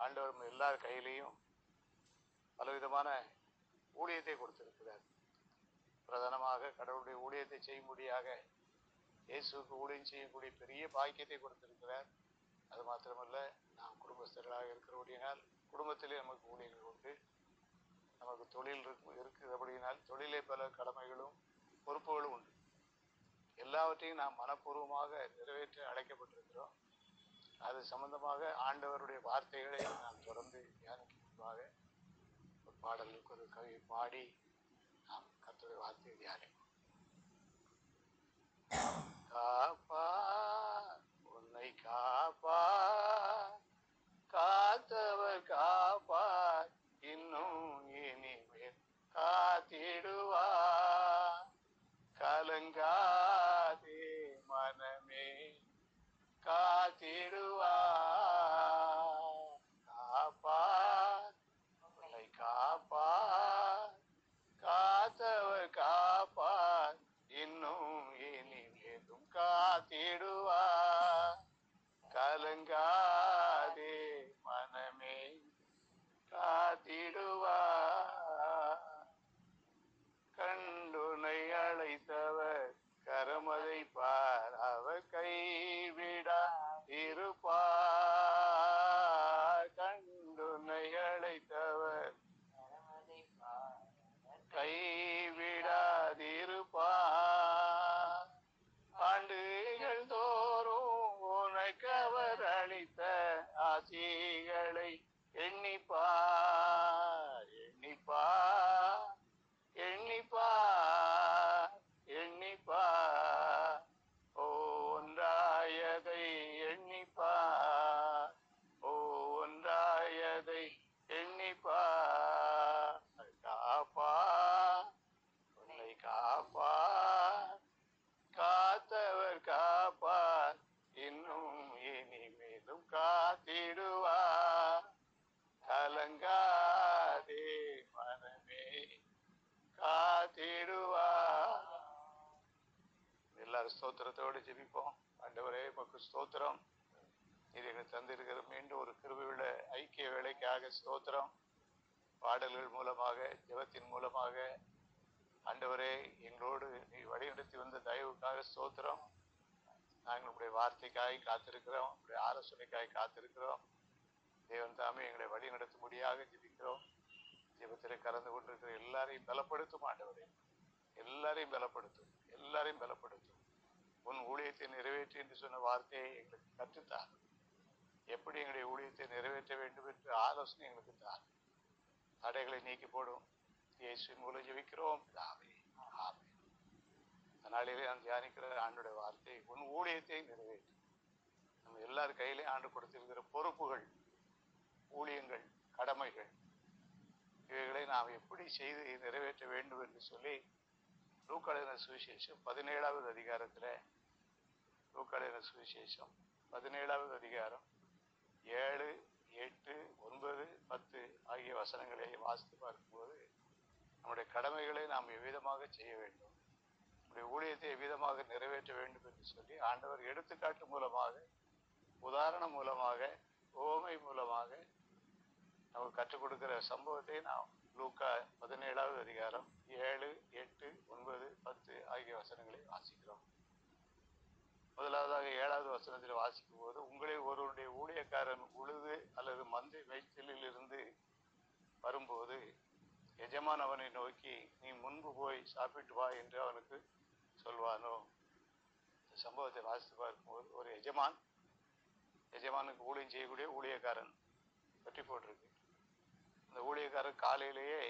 ஆண்டவர் எல்லார் கையிலையும் பலவிதமான ஊழியத்தை கொடுத்திருக்கிறார். பிரதானமாக கடவுளுடைய ஊழியத்தை செய்யும்படியாக இயேசுக்கு ஊழியம் செய்யக்கூடிய பெரிய பாக்கியத்தை கொடுத்திருக்கிறார். அது மாத்திரமல்ல, நாம் குடும்பஸ்தர்களாக இருக்கிறபடியினால் குடும்பத்திலே நமக்கு ஊழியங்கள் உண்டு. நமக்கு தொழில் இருக்கிறபடியினால் தொழிலே பல கடமைகளும் பொறுப்புகளும் உண்டு. எல்லாவற்றையும் நாம் மனப்பூர்வமாக நிறைவேற்ற அழைக்கப்பட்டிருக்கிறோம். அது சம்பந்தமாக ஆண்டவருடைய வார்த்தைகளை நாம் தொடர்ந்து தியானிக்கும் முன்பாக ஒரு பாடலுக்கு ஒரு கவி பாடி நாம் கர்த்தருடைய வார்த்தையை தியானிப்போம். காப்பா உன்னை காப்பா, காத்தவர் காப்பார், இன்னும் இனிமேல் காத்திடுவா. கலங்காதே மனமே, காத்திடுவா. காப்பா உன்னை காப்பா, காத்தவர் காப்பார், இன்னும் இனிமேலும் காத்திடுவா. கலங்காதே மனமே, காத்திடுவா. கண்டுனை அழைத்தவர் கரமதை பார், அவர் கைவிடா இருப்பார். கண்டுனை அழைத்தவர் கைவிடாதிருப்பார். ஆண்டுகள் தோறும் உனக்கவர் அளித்த ஆசிகளை எண்ணிப்பார், எண்ணிப்பார், எண்ணிப்பார், எண்ணிப்பார். ஒன்றாயதை எண்ணிப்பார், ஒன்றாயதை எண்ணிப்பார். காப்பா உன்னை காப்பா, காத்தவர் காப்பார், இன்னும் இனிமேலும் காத்திடுவார். கலங்காதே மனமே, காத்திடுவார். எல்லாரும் ஸ்தோத்திரத்தோடு ஜெபிப்போம். ஆண்டவரே, உமக்கு ஸ்தோத்திரம். இது எங்களுக்கு தந்திருக்கிற மீண்டும் ஒரு கிருபையுள்ள ஐக்கிய வேலைக்காக ஸ்தோத்திரம். பாடல்கள் மூலமாக, ஜெபத்தின் மூலமாக ஆண்டவரே எங்களோடு நீ வழிநடத்தி வந்த தயவுக்காக ஸ்தோத்திரம். நாங்கள் உங்களுடைய வார்த்தைக்காக காத்திருக்கிறோம், உங்களுடைய ஆலோசனைக்காக காத்திருக்கிறோம். தேவன் தாமே எங்களை வழி நடத்தும்படியாக ஜெபிக்கிறோம். ஜெபத்திலே கலந்து கொண்டிருக்கிற எல்லாரையும் பலப்படுத்தும் ஆண்டவரே, எல்லாரையும் பலப்படுத்தும், எல்லாரையும் பலப்படுத்தும். உன் ஊழியத்தை நிறைவேற்றி என்று சொன்ன வார்த்தையை எங்களுக்கு கற்றுத்தார். எப்படி எங்களுடைய ஊழியத்தை நிறைவேற்ற வேண்டும் என்று ஆலோசனை எங்களுக்கு தார். தடைகளை நீக்கி போடும். இயேசுவின் மூலம் ஜெபிக்கிறோம் பிதாவே, ஆமென். அதனாலே நான் தியானிக்கிற ஆண்டுடைய வார்த்தை, உன் ஊழியத்தை நிறைவேற்று. நம்ம எல்லார் கையிலையும் ஆண்டு கொடுத்திருக்கிற பொறுப்புகள், ஊழியங்கள், கடமைகள், இவைகளை நாம் எப்படி செய்து நிறைவேற்ற வேண்டும் என்று சொல்லி லூக்கா எழுதின சுவிசேஷம் 17வது அதிகாரத்தில், லூக்கா எழுதின சுவிசேஷம் 17வது அதிகாரம் 7, 8, 9, 10 ஆகிய வசனங்களை வாசித்து பார்க்கும்போது நம்முடைய கடமைகளை நாம் எவ்விதமாக செய்ய வேண்டும், நம்முடைய ஊழியத்தை எவ்விதமாக நிறைவேற்ற வேண்டும் என்று சொல்லி ஆண்டவர் எடுத்துக்காட்டு மூலமாக, உதாரணம் மூலமாக, உவமை மூலமாக நமக்கு கற்றுக் கொடுக்கிற சம்பவத்தை நாம் லூக்கா 17வது அதிகாரம் 7, 8, 9, 10 ஆகிய வசனங்களை வாசிக்கிறோம். முதலாவதாக 7வது வசனத்தில் வாசிக்கும் போது, உங்களில் ஒருவருடைய ஊழியக்காரன் உழுது அல்லது மந்தை மேய்ச்சலில் இருந்து வரும்போது எஜமான் அவனை நோக்கி, நீ முன்பு போய் சாப்பிட்டு வா என்று அவனுக்கு சொல்வானோ? இந்த சம்பவத்தை வாசித்து பார்க்கும்போது ஒரு எஜமானுக்கு ஊழியம் செய்யக்கூடிய ஊழியக்காரன் பற்றி போட்டிருக்கு. அந்த ஊழியக்காரன் காலையிலேயே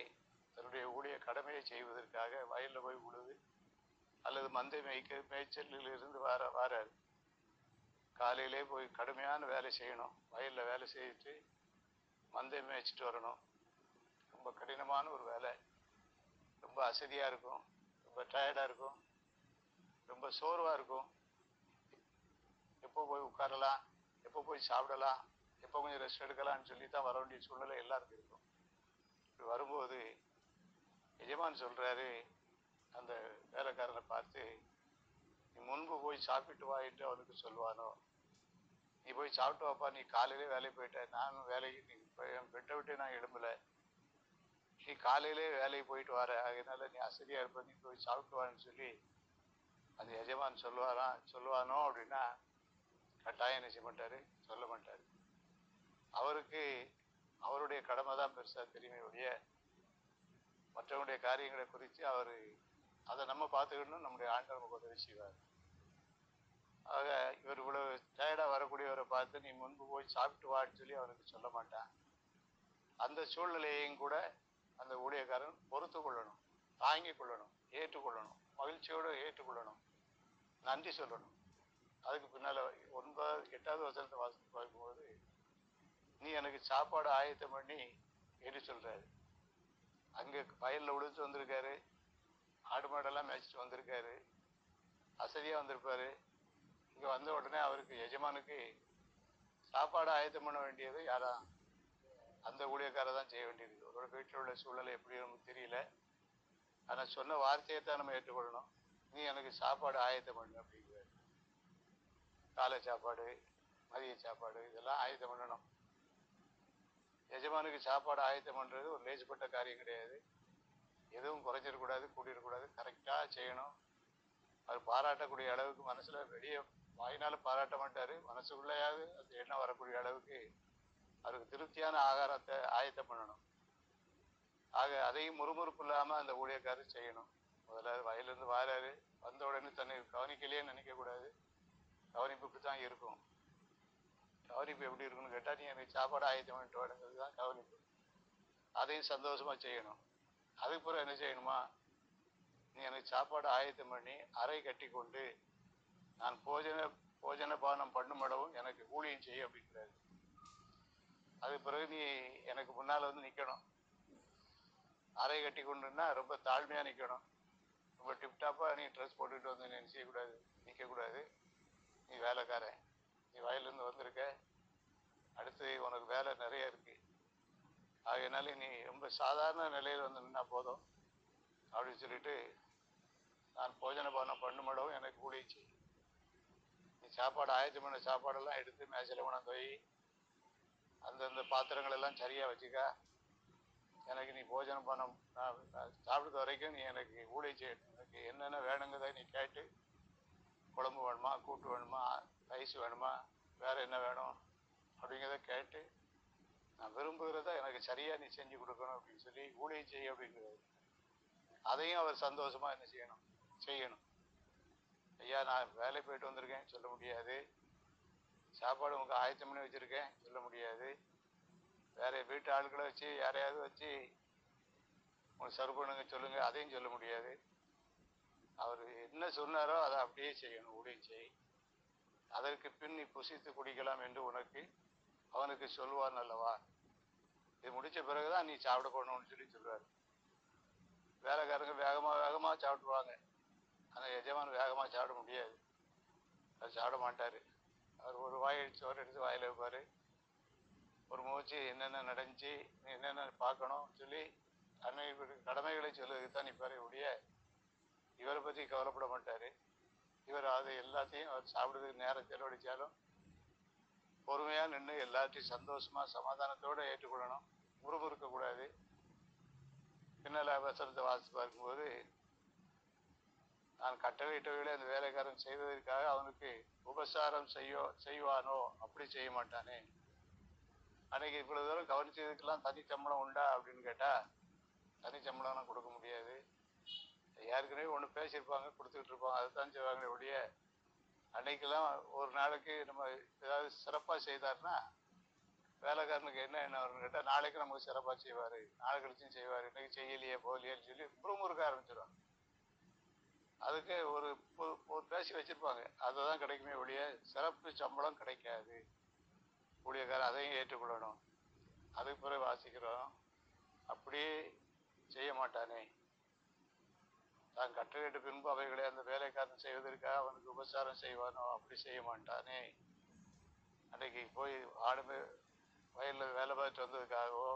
தன்னுடைய ஊழிய கடமையை செய்வதற்காக வயலில் போய் உழுது அல்லது மந்தை மேய்ச்சலில் இருந்து வராரு. காலையிலே போய் கடுமையான வேலை செய்யணும், வயலில் வேலை செய்துட்டு மந்தை மேய்ச்சிட்டு வரணும். ரொம்ப கடினமான ஒரு வேலை, ரொம்ப அசதியாக இருக்கும், ரொம்ப டயர்டாக இருக்கும், ரொம்ப சோர்வாக இருக்கும். எப்போ போய் உட்காரலாம், எப்போ போய் சாப்பிடலாம், எப்போ கொஞ்சம் ரெஸ்ட் எடுக்கலாம்னு சொல்லி தான் வர வேண்டிய சூழ்நிலை எல்லாருக்கும் இருக்கும். இப்படி வரும்போது எஜமான் சொல்கிறாரு அந்த வேலைக்காரனை பார்த்து, நீ முன்பு போய் சாப்பிட்டு வா என்று அவனுக்கு சொல்வானோ? நீ போய் சாப்பிட்டு வாப்பா, நீ காலையிலே வேலைக்கு போயிட்ட, நானும் வேலைக்கு நீ என் பெட்டை விட்டு நான் எழும்பல, நீ காலையிலே வேலைக்கு போயிட்டு வர, அதனால நீ அசதியா இருப்ப, நீ போய் சாப்பிட்டு வான்னு சொல்லி அந்த எஜமான் சொல்லுவானோ அப்படின்னா கட்டாயம் என்ன செய்ய மாட்டாரு, சொல்ல மாட்டாரு. அவருக்கு அவருடைய கடமை தான் பெருசா தெரியுமே ஒழிய மற்றவங்களுடைய காரியங்களை குறித்து அவர் அதை நம்ம பார்த்துக்கணும். நம்முடைய ஆண்டவர் நமக்கு உதவி செய்வார். ஆக இவர் இவ்வளவு டயர்டா வரக்கூடியவரை பார்த்து நீ முன்பு போய் சாப்பிட்டு வான்னு சொல்லி அவனுக்கு சொல்ல மாட்டான். அந்த சூழ்நிலையையும் கூட அந்த ஊழியக்காரன் பொறுத்து கொள்ளணும், தாங்கிக் கொள்ளணும், ஏற்றுக்கொள்ளணும், மகிழ்ச்சியோடு ஏற்றுக்கொள்ளணும், நன்றி சொல்லணும். அதுக்கு பின்னால 8வது வசனத்தை வாசித்து பார்க்கும்போது நீ எனக்கு சாப்பாடு ஆயத்தம் பண்ணி என்று சொல்றாரு. அங்க வயல்ல உழுத்து வந்திருக்காரு, ஆடு மாடெல்லாம் மேய்ச்சிட்டு வந்திருக்காரு, அசதியா வந்திருப்பாரு. இங்க வந்த உடனே அவருக்கு எஜமானுக்கு சாப்பாடு ஆயத்தம் பண்ண வேண்டியது யாரா? அந்த ஊழியக்காரர் தான் செய்ய வேண்டியது. ஒரு வீட்டில் உள்ள சூழ்நிலை எப்படி நமக்கு தெரியல, ஆனா சொன்ன வார்த்தையை தான் நம்ம ஏற்றுக்கொள்ளணும். நீ எனக்கு சாப்பாடு ஆயத்தம் பண்ணு அப்படிங்கிறாரு. காலை சாப்பாடு, மதிய சாப்பாடு இதெல்லாம் ஆயத்தம் பண்ணணும். எஜமானுக்கு சாப்பாடு ஆயத்தம் பண்றது ஒரு லேசுப்பட்ட காரியம் கிடையாது. எதுவும் குறைஞ்சிடக்கூடாது, கூட்டிடக்கூடாது, கரெக்டா செய்யணும். அவர் பாராட்டக்கூடிய அளவுக்கு மனசுல வெளியே வாயினால பாராட்ட மாட்டாரு, மனசுக்குள்ளையாவது அந்த எண்ணம் வரக்கூடிய அளவுக்கு அவருக்கு திருப்தியான ஆகாரத்தை ஆயத்தம் பண்ணணும். ஆக அதையும் முறுமுறுப்பு இல்லாம அந்த ஊழியக்காரர் செய்யணும். முதல்ல வயலிருந்து வாராரு, வந்த உடனே தன்னை கவனிக்கலையே நினைக்க கூடாது. கவனிப்பு இப்படித்தான் இருக்கும். கவனிப்பு எப்படி இருக்குன்னு கேட்டா, நீ எனக்கு சாப்பாடு ஆயத்தம் பண்ணிட்டு வாடுங்கிறதுதான் கவனிப்பு. அதையும் சந்தோஷமா செய்யணும். அதுக்கு பிறகு என்ன செய்யணுமா, நீ எனக்கு சாப்பாடு ஆயத்தம் பண்ணி அறை கட்டி கொண்டு நான் போஜன பானம் பண்ணுமளவும் எனக்கு ஊழியம் செய்ய அப்படிங்கிறாரு. அதுக்கு பிறகு நீ எனக்கு முன்னால வந்து நிக்கணும். அறை கட்டி கொண்டுன்னா ரொம்ப தாழ்மையா நிக்கணும். ரொம்ப டிப்டாப்பா நீ ட்ரெஸ் போட்டுட்டு வந்து நீ செய்யக்கூடாது, நிக்க கூடாது. நீ வேலைக்காரன், நீ வயலிருந்து வந்திருக்க, அடுத்து உனக்கு வேலை நிறைய இருக்கு, ஆகையினால நீ ரொம்ப சாதாரண நிலையில வந்து நின்னா போதும் அப்படின்னு சொல்லிட்டு நான் போஜன பானம் பண்ணுமளவும் எனக்கு ஊழியம் செய்யும். நீ சாப்பாடு ஆயத்தம் பண்ண சாப்பாடெல்லாம் எடுத்து மேசையில கொண்டாந்து போய் அந்தந்த பாத்திரங்கள் எல்லாம் சரியா வச்சுக்க. எனக்கு நீ போஜன பானம் நான் சாப்பிடுற வரைக்கும் நீ எனக்கு ஊழியம் செய்யணும். எனக்கு என்னென்ன வேணுங்கிறத நீ கேட்டு, குழம்பு வேணுமா, கூட்டு வேணுமா, ரைஸ் வேணுமா, வேற என்ன வேணும் அப்படிங்கிறத கேட்டு நான் விரும்புகிறத எனக்கு சரியா நீ செஞ்சு கொடுக்கணும் அப்படின்னு சொல்லி ஊழியம் செய்ய அப்படிங்கிறது. அதையும் அவர் சந்தோஷமா என்ன செய்யணும். ஐயா நான் வேலை போயிட்டு வந்திருக்கேன் சொல்ல முடியாது, சாப்பாடு உங்களுக்கு ஆயத்தம் பண்ணி வச்சிருக்கேன் சொல்ல முடியாது, வேற வீட்டு ஆட்களை வச்சு யாரையாவது வச்சு உங்களுக்கு சர்வ் பண்ணுங்க சொல்லுங்க அதையும் சொல்ல முடியாது. அவர் என்ன சொன்னாரோ அதை அப்படியே செய்யணும், ஊழியம் செய். அதற்கு பின் நீ புசித்து குடிக்கலாம் என்று அவனுக்கு சொல்வான் அல்லவா. இது முடிச்ச பிறகுதான் நீ சாப்பிட போகணும்னு சொல்லுவாரு. வேலைக்காரங்க வேகமா சாப்பிடுவாங்க, ஆனா எஜமான் வேகமா சாப்பிட முடியாது, அவர் சாப்பிட மாட்டாரு. அவர் ஒரு வாய் சோறு எடுத்து வாயில வைப்பாரு, ஒரு மூச்சு என்னென்ன நடந்துச்சு என்னென்ன பார்க்கணும் சொல்லி கடமைகளை சொல்லுவதுக்கு தான் நிற்பாரு ஒழிய இவரை பற்றி கவலைப்பட மாட்டாரு. இவர் அது எல்லாத்தையும் அவர் சாப்பிடுறதுக்கு நேரம் செலவழிச்சாலும் பொறுமையா நின்று எல்லாத்தையும் சந்தோஷமா சமாதானத்தோட ஏற்றுக்கொள்ளணும், முறுமுறுக்க கூடாது. பின்னால அவசரத்தை வாசித்து பார்க்கும்போது நான் கட்டளையிட்டவைகளை அந்த வேலைக்காரன் செய்ததற்காக அவனுக்கு உபசாரம் செய்வானோ, அப்படி செய்ய மாட்டானே. அன்னைக்கு இவ்வளவு தூரம் கவனிச்சதுக்கெல்லாம் தனி சம்பளம் உண்டா அப்படின்னு கேட்டா தனி சம்பளம்லாம் கொடுக்க முடியாது. ஏற்கனவே ஒன்று பேசியிருப்பாங்க, கொடுத்துக்கிட்டு இருப்பாங்க, அதுதான் செய்வாங்களே ஒழிய அன்னைக்கெல்லாம் ஒரு நாளைக்கு நம்ம ஏதாவது சிறப்பாக செய்தாருன்னா வேலைக்காரனுக்கு என்ன வரும்னு கேட்டால் நாளைக்கு நமக்கு சிறப்பாக செய்வார், நாளை கழிச்சும் செய்வார், இன்னைக்கு செய்யலையே போகலையேன்னு சொல்லி முறுமுறுக்க ஆரம்பிச்சிடும். அதுக்கு ஒரு பேசி வச்சிருப்பாங்க, அதுதான் கிடைக்குமே ஒழிய சிறப்பு சம்பளம் கிடைக்காது. ஊழியக்காரர் அதையும் ஏற்றுக்கொள்ளணும். அதுக்கு பிறகு வாசிக்கிறோம், அப்படியே செய்ய மாட்டானே, தான் கட்டளையிட்ட பின்பு அவைகளை அந்த வேலைக்காரன் செய்வதற்காக அவனுக்கு உபசாரம் செய்வானோ, அப்படி செய்ய மாட்டானே. அன்னைக்கு போய் வயலில் வேலை பார்த்துட்டு வந்ததுக்காகவோ,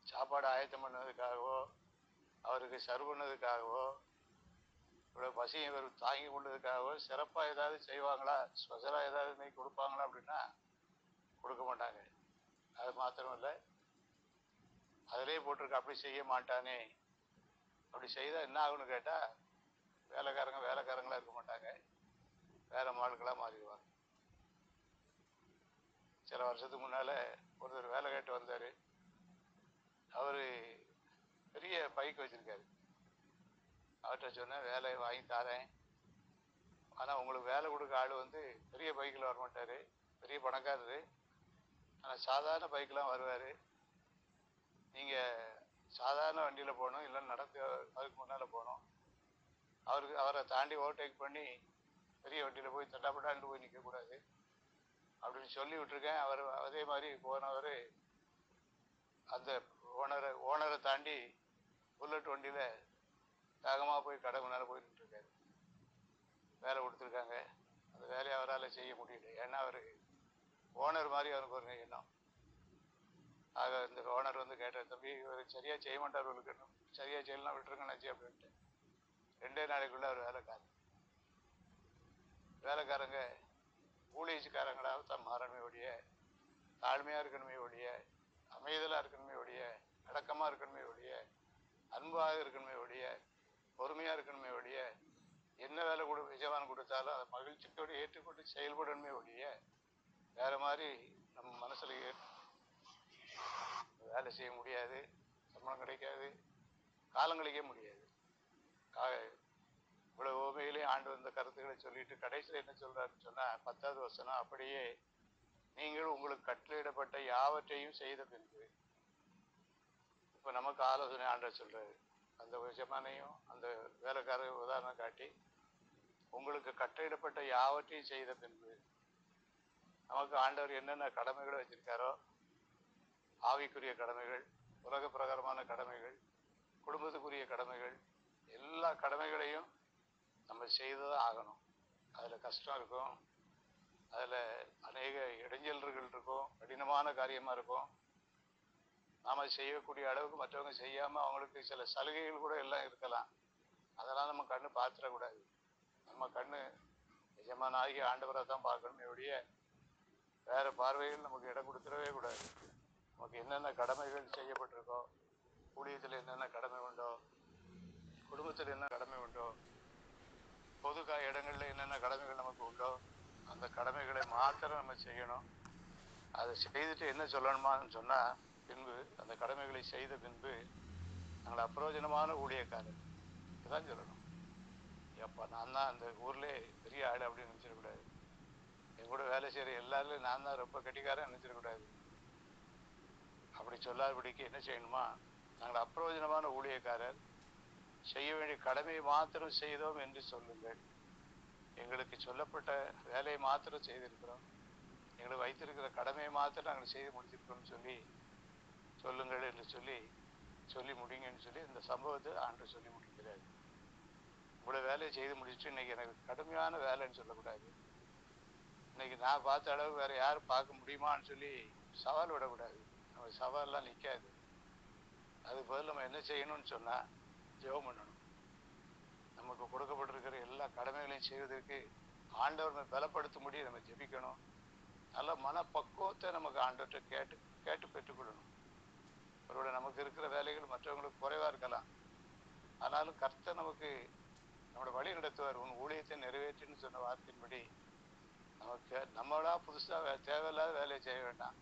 சாப்பாடு ஆயத்தம் பண்ணதுக்காகவோ, அவருக்கு சர்வ் பண்ணதுக்காகவோ, இவ்வளோ பசியும் இவர் தாங்கி கொண்டதுக்காக சிறப்பாக ஏதாவது செய்வாங்களா, ஸ்பெஷலாக ஏதாவது இன்னைக்கு கொடுப்பாங்களா அப்படின்னா கொடுக்க மாட்டாங்க. அது மாத்திரம் இல்லை, அதிலே போட்டிருக்க அப்படி செய்ய மாட்டானே. அப்படி செய்தால் என்ன ஆகுன்னு கேட்டால் வேலைக்காரங்களா இருக்க மாட்டாங்க, வேற மாடுகளாக மாறிடுவாங்க. சில வருஷத்துக்கு முன்னால் ஒருத்தர் வேலை கேட்டு வந்தார். அவர் பெரிய பைக் வச்சுருக்காரு. அவர்கிட்ட சொன்னேன், வேலையை வாங்கி தரேன், ஆனால் உங்களுக்கு வேலை கொடுக்க ஆள் பெரிய பைக்கில் வரமாட்டார், பெரிய பணக்காரரு, ஆனால் சாதாரண பைக்கெலாம் வருவார். நீங்கள் சாதாரண வண்டியில் போகணும், இல்லைன்னு நடந்து அதுக்கு முன்னால் போகணும். அவரை தாண்டி ஓவர்டேக் பண்ணி பெரிய வண்டியில் போய் தட்டாப்பட்டாண்டு போய் நிற்கக்கூடாது அப்படின்னு சொல்லி விட்டுருக்கேன். அவர் அதே மாதிரி போனவர் அந்த ஓனரை தாண்டி புல்லட் வண்டியில் வேகமாக போய் கடை முன்னால் போய் நின்றுருக்காரு. வேலை கொடுத்துருக்காங்க, அந்த வேலையை அவரால் செய்ய முடியல. ஏன்னா அவர் ஓனர் மாதிரி அவருக்கு ஒரு எண்ணம். ஆக இந்த ஓனர் கேட்டார், தம்பி இவர் சரியாக செய்ய மாட்டார், உங்களுக்கு சரியாக செய்யலாம் விட்டுருங்கண்ணாச்சி அப்படின்ட்டு. 2 நாளைக்குள்ள அவர் வேலைக்காரங்க ஊழியக்காரங்களாக தான் மாறணுமே ஒழிய, தாழ்மையாக இருக்கணுமே ஒழிய, அமைதலாக இருக்கணுமே ஒழிய, அடக்கமாக இருக்கணுமே ஒழிய, அன்பாக இருக்கணுமே ஒழிய, பொறுமையாக இருக்கணுமே ஒழிய, என்ன வேலை எஜமான் கொடுத்தாலும் அதை மகிழ்ச்சியோடு ஏற்றுக்கொண்டு செயல்படணுமே ஒழிய, வேற மாதிரி நம்ம மனசுல வேலை செய்ய முடியாது, சம்பளம் கிடைக்காது, காலம் கழிக்க முடியாது. இவ்வளவு ஓமையிலே ஆண்டு வந்த கருத்துக்களை சொல்லிட்டு கடைசியில் என்ன சொல்றாருன்னு சொன்னா, 10வது வசனம், அப்படியே நீங்கள் உங்களுக்கு கட்டளையிடப்பட்ட யாவற்றையும் செய்த பின்பு. இப்ப நமக்கு ஆலோசனை ஆண்டவர் சொல்றாரு. அந்த எஜமானையும் அந்த வேலைக்காரர் உதாரணம் காட்டி, உங்களுக்கு கட்டளையிடப்பட்ட யாவற்றையும் செய்த பின்பு. நமக்கு ஆண்டவர் என்னென்ன கடமைகளை வச்சிருக்காரோ, ஆவிக்குரிய கடமைகள், உலக பிரகாரமான கடமைகள், குடும்பத்துக்குரிய கடமைகள், எல்லா கடமைகளையும் நம்ம செய்துதான் ஆகணும். அதுல கஷ்டம் இருக்கும், அதுல அநேக இடைஞ்சல்கள் இருக்கும், கடினமான காரியமா இருக்கும். நாம செய்யக்கூடிய அளவுக்கு மற்றவங்க செய்யாம அவங்களுக்கு சில சலுகைகள் கூட எல்லாம் இருக்கலாம். அதெல்லாம் நம்ம கண்ணு பார்த்துடக்கூடாது. நம்ம கண்ணு எஜமான ஆகிய ஆண்டவரை தான் பார்க்கணுமே ஒழிய வேற பார்வைகள் நமக்கு இடம் கொடுத்துடவே கூடாது. நமக்கு என்னென்ன கடமைகள் செய்யப்பட்டிருக்கோ, ஊழியத்தில் என்னென்ன கடமை உண்டோ, குடும்பத்தில் என்ன கடமை உண்டோ, பொது இடங்கள்ல என்னென்ன கடமைகள் நமக்கு உண்டோ, அந்த கடமைகளை மாத்திரம் நம்ம செய்யணும். அதை செய்துட்டு என்ன சொல்லணுமான்னு சொன்னா, பின்பு அந்த கடமைகளை செய்த பின்பு நாங்கள் அப்பிரோஜனமான ஊழியக்காரர் தான் சொல்லணும். எப்ப நான் தான் அந்த ஊர்ல பெரிய ஆள் அப்படின்னு நினைச்சிடக்கூடாது. என் கூட வேலை செய்யற எல்லாரும் நான் தான் ரொம்ப கெட்டிக்காரன் நினைச்சிடக்கூடாது. அப்படி சொல்லாதபடிக்கு என்ன செய்யணுமா, நாங்கள் அப்பிரோஜனமான ஊழியக்காரர், செய்ய வேண்டிய கடமையை மாத்திரம் செய்தோம் என்று சொல்லுங்கள். எங்களுக்கு சொல்லப்பட்ட வேலையை மாத்திரம் செய்திருக்கிறோம், எங்களுக்கு வைத்திருக்கிற கடமையை மாத்திரம் நாங்கள் செய்து முடிச்சிருக்கோம்னு சொல்லுங்கள் என்று சொல்லி முடிங்கன்னு சொல்லி இந்த சம்பவத்தை ஆண்டு சொல்லி முடிக்கிறாரு. இவ்வளவு வேலையை செய்து முடிச்சுட்டு இன்னைக்கு எனக்கு கடுமையான வேலைன்னு சொல்லக்கூடாது. இன்னைக்கு நான் பார்த்த அளவு வேற யாரும் பார்க்க முடியுமான்னு சொல்லி சவால் விடக்கூடாது. நம்ம சவால்லாம் நிற்காது. அதுக்கு பதில் நம்ம என்ன செய்யணும்னு சொன்னா, ஜெபம் பண்ணணும். நமக்கு கொடுக்கப்பட்டிருக்கிற எல்லா கடமைகளையும் செய்வதற்கு ஆண்டவர் பலப்படுத்தும்படி நம்ம ஜெபிக்கணும். நல்ல மனப்பக்குவத்தை நமக்கு ஆண்டவர்கிட்ட கேட்டு பெற்றுக்கொள்ளணும். ஒருவேளை நமக்கு இருக்கிற வேலைகள் மற்றவங்களுக்கு குறைவா இருக்கலாம், ஆனாலும் கர்த்தர் நமக்கு நம்மளோட வழி நடத்துவார். உன் ஊழியத்தை நிறைவேற்றுன்னு சொன்ன வார்த்தையின்படி நமக்கு நம்மளா புதுசா தேவையில்லாத வேலையை செய்ய வேண்டாம்.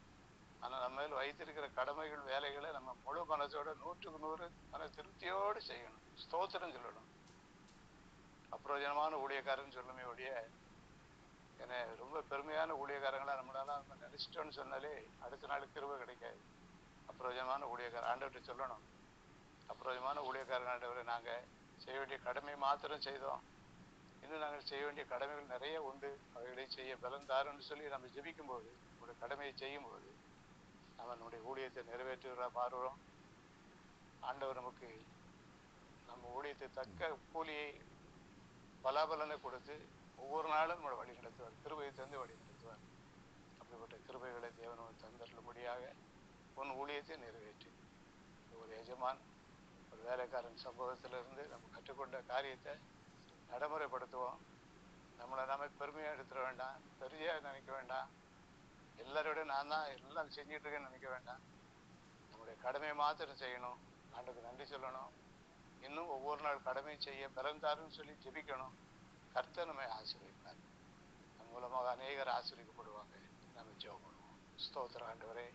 ஆனா நம்ம மேல் வைத்திருக்கிற கடமைகள் வேலைகளை நம்ம முழு மனசோட 100க்கு 100 மன திருப்தியோடு செய்யணும். ஸ்தோத்திரம் சொல்லணும். அப்பிரோஜனமான ஊழியக்காரன்னு சொல்லுமே ஒழிய, ஏன்னா ரொம்ப பெருமையான ஊழியக்காரங்களா நம்மளால நம்ம நினைச்சிட்டோன்னு சொன்னாலே அடுத்த நாள் கிருபை கிடைக்காது. அப்பிரோஜனமான ஊழியக்காரர் ஆண்டவர்கிட்ட சொல்லணும். அப்பிரோஜனமான ஊழியக்காரன் ஆண்டவரை, நாங்க செய்ய வேண்டிய கடமை மாத்திரம் செய்தோம், இன்னும் நாங்கள் செய்ய வேண்டிய கடமைகள் நிறைய உண்டு, அவைகளை செய்ய பலன் தாருன்னு சொல்லி நம்ம ஜெபிக்கும் போது, நம்முடைய கடமையை செய்யும் போது நம்ம நம்முடைய ஊழியத்தை நிறைவேற்றுகிறா மாறுறோம். ஆண்டவர் நமக்கு நம்ம ஊழியத்தை தக்க கூலியை பலாபலனை கொடுத்து ஒவ்வொரு நாளும் நம்மளை வழி நடத்துவார், கிருபையை தந்து வழி நடத்துவார். அப்படிப்பட்ட கிருபைகளை தேவன் தந்தருளும்படியாக உன் ஊழியத்தை நிறைவேற்றி. ஒரு எஜமான், ஒரு வேலைக்காரன் சம்பவத்திலிருந்து நம்ம கற்றுக்கொண்ட காரியத்தை நடைமுறைப்படுத்துவோம். நம்மளை நாம பெருமையாக எடுத்துட வேண்டாம், பெரிய நினைக்க வேண்டாம், எல்லாரோட நான் தான் எல்லாம் செஞ்சுட்டு இருக்கேன்னு நினைக்க வேண்டாம். நம்முடைய கடமையை மாத்திரம் செய்யணும், ஆண்டுக்கு நன்றி சொல்லணும், இன்னும் ஒவ்வொரு நாள் கடமையை செய்ய பிறந்தாருன்னு சொல்லி ஜெபிக்கணும். கர்த்தர் நம்மை ஆசீர்வதிப்பார். நம் மூலமாக அநேகர் ஆசீர்வதிக்கப்படுவாங்க. நம்ம ஜெபம் பண்ணுவோம். ஸ்தோத்திரம் ஆண்டவரே,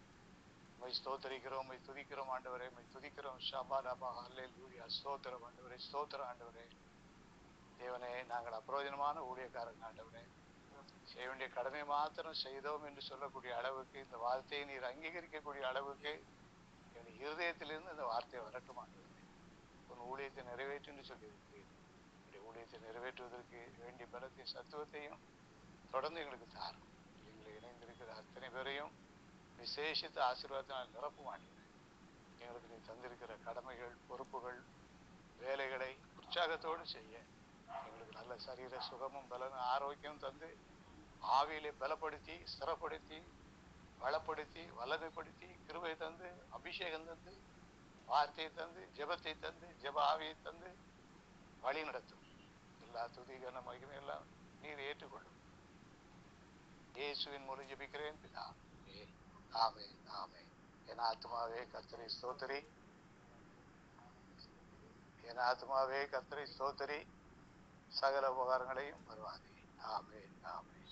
உம்மை ஸ்தோத்தரிக்கிறோம், உம்மை துதிக்கிறோம் ஆண்டவரே, உம்மை துதிக்கிறோம். ஷபா ரபா ஹல்லேலூயா. ஸ்தோத்திரம் ஆண்டவரே, ஸ்தோத்திரம் ஆண்டவரே. தேவனே, நாங்கள் அப்பிரயோஜனமான ஊழியக்காரங்க ஆண்டவரே, செய்ய வேண்டிய கடமையை மாத்திரம் செய்தோம் என்று சொல்லக்கூடிய அளவுக்கு, இந்த வார்த்தையை நீர் அங்கீகரிக்கக்கூடிய அளவுக்கு என் இருதயத்திலிருந்து இந்த வார்த்தையை வரட்டும் ஆண்டவரே. உன் ஊழியத்தை நிறைவேற்று என்று சொல்லியிருக்கிறேன். என்னுடைய ஊழியத்தை நிறைவேற்றுவதற்கு வேண்டிய பலத்தை சத்துவத்தையும் தொடர்ந்து எங்களுக்கு தாரும். எங்களை இணைந்திருக்கிற அத்தனை பேரையும் விசேஷித்த ஆசீர்வாதத்தினால் நிரப்பும் ஆண்டவரே. எங்களுக்கு நீ தந்திருக்கிற கடமைகள், பொறுப்புகள், வேலைகளை உற்சாகத்தோடு செய்ய எங்களுக்கு நல்ல சரீர சுகமும் பலனும் ஆரோக்கியம் தந்து, ஆவியிலே பலப்படுத்தி, ஸ்திரப்படுத்தி, வளப்படுத்தி, வல்லமைப்படுத்தி, கிருபை தந்து, அபிஷேகம் தந்து, வார்த்தையை தந்து, ஜெபத்தை தந்து, ஜெப ஆவியை தந்து வழி நடத்தும். எல்லா துதிகன மகிமை எல்லாம் நீர் ஏற்றுக்கொள்ளும். இயேசுவின் மூலம் ஜெபிக்கிறேன் பிதாவே. ஆமென், ஆமென். என் ஆத்துமாவே கர்த்தரை ஸ்தோத்திரி, என் ஆத்துமாவே கர்த்தரை ஸ்தோத்திரி, சகல உபகாரங்களையும் வருவாதே. ஆமென், ஆமென்.